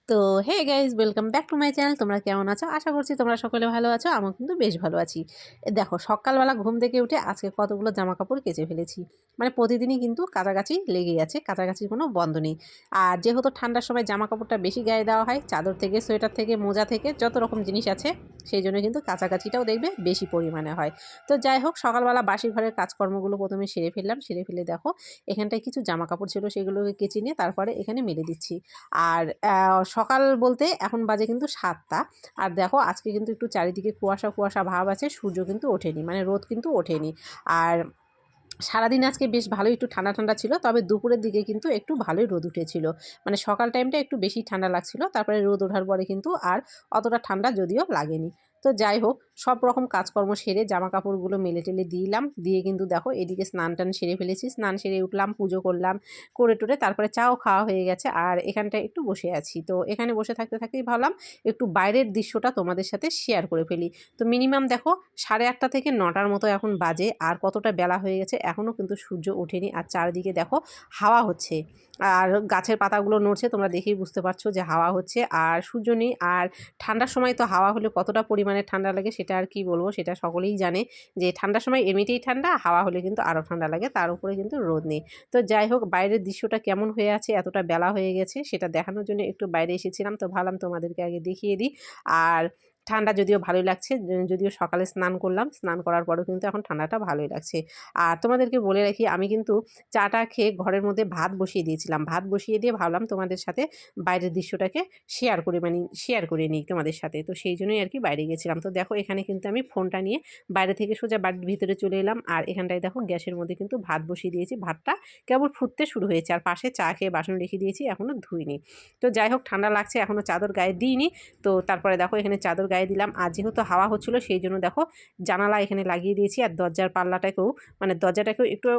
তো hey guys, welcome back to my channel. তোমরা কেমন আছো? আশা করছি তোমরা সকলে ভালো আছো। আমিও কিন্তু বেশ ভালো আছি। দেখো, সকালবেলা ঘুম থেকে উঠে আজকে কতগুলো জামা কাপড় কেচে ফেলেছি। মানে প্রতিদিনই কিন্তু কাচাকাচি লেগেই আছে, কাচাকাচির কোনো বন্ধ নেই। আর যেহেতু ঠান্ডার সময় জামা কাপড়টা বেশি গায়ে দেওয়া হয়, চাদর থেকে, সোয়েটার থেকে, মোজা থেকে, যত রকম জিনিস আছে, সেই জন্য কিন্তু কাচাকাচিটাও দেখবে বেশি পরিমাণে হয়। তো যাই হোক, সকালবেলা বাসি ঘরের কাজকর্মগুলো প্রথমে সেরে ফেললাম। সেরে ফেলে দেখো, এখানটায় কিছু জামা কাপড় ছিল, সেগুলোকে কেচে নিয়ে তারপরে এখানে মেলে দিচ্ছি। আর সকাল বলতে এখন বাজে কিন্তু ৭টা। আর দেখো, আজকে কিন্তু একটু চারিদিকে কুয়াশা কুয়াশা ভাব আছে, সূর্য কিন্তু ওঠেনি, মানে রোদ কিন্তু ওঠেনি। আর সারাদিন আজকে বেশ ভালোই একটু ঠান্ডা ঠান্ডা ছিল, তবে দুপুরের দিকে কিন্তু একটু ভালোই রোদ উঠেছিল। মানে সকাল টাইমটা একটু বেশি ঠান্ডা লাগছিল, তারপরে রোদ ওঠার পরে কিন্তু আর অতটা ঠান্ডা যদিও লাগেনি। তো যাই হোক, সব রকম কাজকর্ম সেরে জামা কাপড়গুলো মেলে টেলে দিলাম, দিয়ে কিন্তু দেখো এদিকে স্নান টান সেরে ফেলেছি। স্নান সেরে উঠলাম, পুজো করলাম, করে টোরে তারপরে চাও খাওয়া হয়ে গেছে। আর এখানটায় একটু বসে আছি। তো এখানে বসে থাকতে থাকতেই ভাবলাম একটু বাইরের দৃশ্যটা তোমাদের সাথে শেয়ার করে ফেলি। তো মিনিমাম দেখো 8:30 থেকে 9টার মতো এখন বাজে, আর কতটা বেলা হয়ে গেছে, এখনও কিন্তু সূর্য ওঠেনি। আর চারিদিকে দেখো হাওয়া হচ্ছে, আর গাছের পাতাগুলো নড়ছে, তোমরা দেখেই বুঝতে পারছো যে হাওয়া হচ্ছে, আর সূর্য নেই। আর ঠান্ডার সময় তো হাওয়া হলে কতটা পরিমাণে ঠান্ডা লাগে সেটা আর কি বলবো, সেটা সকলেই জানে যে ঠান্ডার সময় এমনিতেই ঠান্ডা, হাওয়া হলে কিন্তু আরও ঠান্ডা লাগে, তার উপরে কিন্তু রোদ নেই। তো যাই হোক, বাইরের দৃশ্যটা কেমন হয়ে আছে, এতটা বেলা হয়ে গেছে, সেটা দেখানোর জন্য একটু বাইরে এসেছিলাম। তো ভাবলাম তোমাদেরকে আগে দেখিয়ে দিই। আর ঠান্ডা যদিও ভালোই লাগছে, যদিও সকালে স্নান করলাম, স্নান করার পরেও কিন্তু এখন ঠান্ডাটা ভালোই লাগছে। আর তোমাদেরকে বলে রাখি, আমি কিন্তু চাটা খেয়ে ঘরের মধ্যে ভাত বসিয়ে দিয়েছিলাম। ভাত বসিয়ে দিয়ে ভাবলাম তোমাদের সাথে বাইরের দৃশ্যটাকে শেয়ার করে নিই তোমাদের সাথে। তো সেই জন্যই আর কি বাইরে গেছিলাম। তো দেখো, এখানে কিন্তু আমি ফোনটা নিয়ে বাইরে থেকে সোজা বাড়ির ভিতরে চলে এলাম। আর এখানটায় দেখো গ্যাসের মধ্যে কিন্তু ভাত বসিয়ে দিয়েছি। ভাতটা কেবল ফুটতে শুরু হয়েছে, আর পাশে চা খেয়ে বাসন রেখে দিয়েছি, এখনও ধুইনি। তো যাই হোক, ঠান্ডা লাগছে, এখনও চাদর গায়ে দিইনি। তো তারপরে দেখো এখানে চাদর গায়ে দিলাম। আর যেহেতু হাওয়া হচ্ছিলো, সেই জন্য দেখো জানালা এখানে লাগিয়ে দিয়েছি, আর দরজার পাল্লাটাকেও, মানে দরজাটাকেও একটু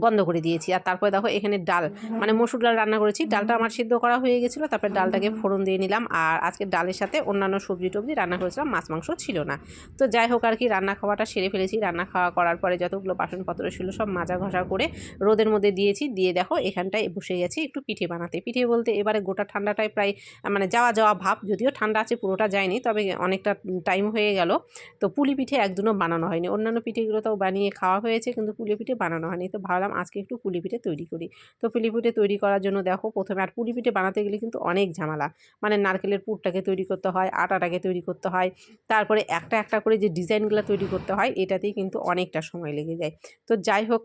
বন্ধ করে দিয়েছি। আর তারপরে দেখো এখানে ডাল, মানে মসুর ডাল রান্না করেছি। ডালটা আমার সিদ্ধ করা হয়ে গেছিলো, তারপরে ডালটাকে ফোড়ন দিয়ে নিলাম। আর আজকে ডালের সাথে অন্যান্য সবজি টবজি রান্না করেছিলাম, মাছ মাংস ছিল না। তো যাই হোক আর কি, রান্না খাওয়াটা সেরে ফেলেছি। রান্না খাওয়া করার পরে যতগুলো বাসনপত্র ছিল সব মাজা ঘষা করে রোদের মধ্যে দিয়েছি। দিয়ে দেখো এখানটায় বসে গেছি একটু পিঠে বানাতে। পিঠে বলতে এবারে গোটা ঠান্ডাটাই প্রায় মানে যাওয়া যাওয়া ভাব, যদিও ঠান্ডা আছে, পুরোটা যায়নি, তবে অনেকটা টাইম হয়ে গেল। তো পুলি পিঠে একদিনও বানানো হয়নি। অন্যান্য পিঠেগুলো তো বানিয়ে খাওয়া হয়েছে, কিন্তু পুলি পিঠে বানানো হয়নি। তো ভাবলাম আজকে একটু পুলি পিঠে তৈরি করি। তো পুলি পিঠে তৈরি করার জন্য দেখো প্রথমে, আর পুলি পিঠে বানাতে গেলে কিন্তু অনেক ঝামেলা। মানে নারকেলের পুরটাকে তৈরি করতে হয়, আটাটাকে তৈরি করতে হয়, তারপরে একটা একটা করে যে ডিজাইনগুলো তৈরি করতে হয়, এটাতেই কিন্তু অনেকটা সময় লেগে যায়। তো যাই হোক,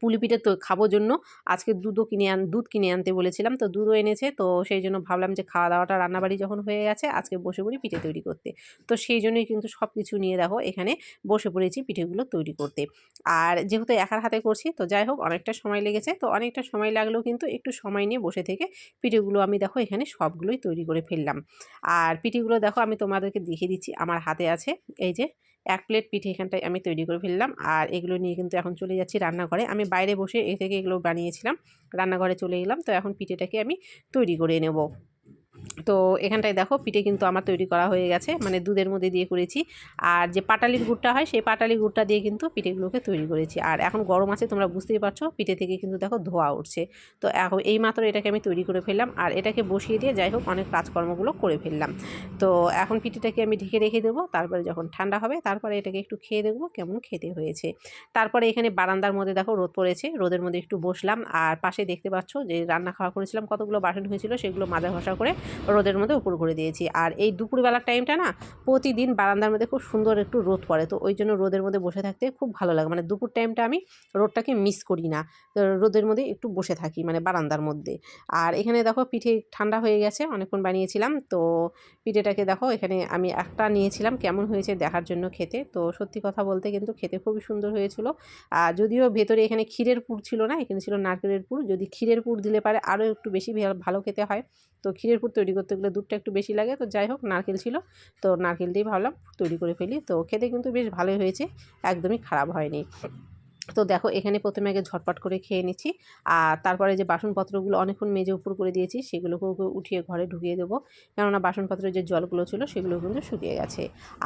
পুলি পিঠে তো খাবো জন্য আজকে দুধ কিনে আনতে বলেছিলাম। তো দুধও এনেছে। তো সেই জন্য ভাবলাম যে খাওয়া দাওয়াটা রান্নাবাড়ি যখন হয়ে গেছে, আজকে বসে পড়ি পিঠে তৈরি করতে। তো সেই জন্যই কিন্তু সব কিছু নিয়ে দেখো এখানে বসে পড়েছি পিঠেগুলো তৈরি করতে। আর যেহেতু একার হাতে করছি, তো যাই হোক অনেকটা সময় লেগেছে। তো অনেকটা সময় লাগলেও কিন্তু একটু সময় নিয়ে বসে থেকে পিঠেগুলো আমি দেখো এখানে সবগুলোই তৈরি করে ফেললাম। আর পিঠেগুলো দেখো আমি তোমাদেরকে দেখিয়ে দিচ্ছি, আমার হাতে আছে এই যে 1 প্লেট পিঠে এখানটায় আমি তৈরি করে ফেললাম। আর এগুলো নিয়ে কিন্তু এখন চলে যাচ্ছি রান্নাঘরে। আমি বাইরে বসে এ থেকে এগুলো বানিয়েছিলাম, রান্নাঘরে চলে এলাম। তো এখন পিঠেটাকে আমি তৈরি করে নেব। তো এখানটায় দেখো পিঠে কিন্তু আমার তৈরি করা হয়ে গেছে, মানে দুধের মধ্যে দিয়ে করেছি। আর যে পাটালির গুড়টা হয়, সেই পাটালি গুড়টা দিয়ে কিন্তু পিঠেগুলোকে তৈরি করেছি। আর এখন গরম আছে, তোমরা বুঝতেই পারছো, পিঠে থেকে কিন্তু দেখো ধোঁয়া উঠছে। তো এখন এইমাত্র এটাকে আমি তৈরি করে ফেললাম, আর এটাকে বসিয়ে দিয়ে যাই হোক অনেক কাজকর্মগুলো করে ফেললাম। তো এখন পিঠেটাকে আমি ঢেকে রেখে দেবো, তারপরে যখন ঠান্ডা হবে তারপরে এটাকে একটু খেয়ে দেখবো কেমন খেতে হয়েছে। তারপরে এখানে বারান্দার মধ্যে দেখো রোদ পড়েছে, রোদের মধ্যে একটু বসলাম। আর পাশে দেখতে পাচ্ছ যে রান্না খাওয়া করেছিলাম, কতগুলো বাসন হয়েছিল, সেগুলো মাজা ঘষা করে রোদের মধ্যে উপর করে দিয়েছি। আর এই দুপুরবেলার টাইমটা না, প্রতিদিন বারান্দার মধ্যে খুব সুন্দর একটু রোদ পড়ে, তো ওই জন্য রোদের মধ্যে বসে থাকতে খুব ভালো লাগে। মানে দুপুর টাইমটা আমি রোদটাকে মিস করি না, তো রোদের মধ্যে একটু বসে থাকি, মানে বারান্দার মধ্যে। আর এখানে দেখো পিঠে ঠান্ডা হয়ে গেছে, অনেকক্ষণ বানিয়েছিলাম। তো পিঠেটাকে দেখো এখানে আমি একটা নিয়েছিলাম কেমন হয়েছে দেখার জন্য খেতে। তো সত্যি কথা বলতে কিন্তু খেতে খুবই সুন্দর হয়েছিল। যদিও ভেতরে এখানে ক্ষীরের পুর ছিল না, এখানে ছিল নারকেলের পুর। যদি ক্ষীরের পুর দিলে পারে আরও একটু বেশি ভালো খেতে হয়। তো ক্ষীরের পুর তৈরি করতে গেলে দুধটা একটু বেশি লাগে। তো যাই হোক, নারকেল ছিল, তো নারকেল দিয়েই ভাবলাম তৈরি করে ফেলি। তো খেতে কিন্তু বেশ ভালোই হয়েছে, একদমই খারাপ হয়নি। তো দেখো এখানে প্রথমে আগে ঝটপট করে খেয়ে নিচ্ছি। আর তারপরে যে বাসনপত্রগুলো অনেকক্ষণ মেজে উপর করে দিয়েছি সেগুলোকেও উঠিয়ে ঘরে ঢুকিয়ে দেবো, কেননা বাসনপত্রের যে জলগুলো ছিল সেগুলো কিন্তু শুকিয়ে গেছে।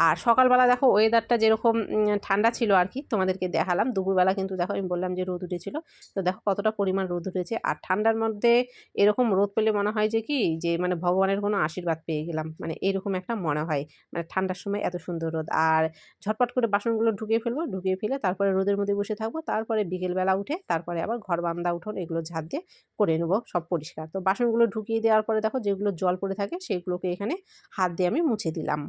আর সকালবেলা দেখো ওয়েদারটা যেরকম ঠান্ডা ছিল আর কি তোমাদেরকে দেখালাম। দুপুরবেলা কিন্তু দেখো আমি বললাম যে রোদ উঠেছিল, তো দেখো কতটা পরিমাণ রোদ উঠেছে। আর ঠান্ডার মধ্যে এরকম রোদ পেলে মনে হয় যে কি যে মানে ভগবানের কোনো আশীর্বাদ পেয়ে গেলাম, মানে এরকম একটা মনে হয়, মানে ঠান্ডার সময় এত সুন্দর রোদ। আর ঝটপট করে বাসনগুলো ঢুকিয়ে ফেলবো, ঢুকিয়ে ফেলে তারপরে রোদের মধ্যে বসে থাকবো। তারপরে বিকেলবেলা উঠে তারপরে আবার ঘর বারান্দা উঠোন এগুলো ঝাঁট দিয়ে করে নেবো সব পরিষ্কার। তো বাসনগুলো ঢুকিয়ে দেওয়ার পরে দেখো যেগুলো জল পড়ে থাকে সেগুলোকে এখানে হাত দিয়ে আমি মুছে দিলাম।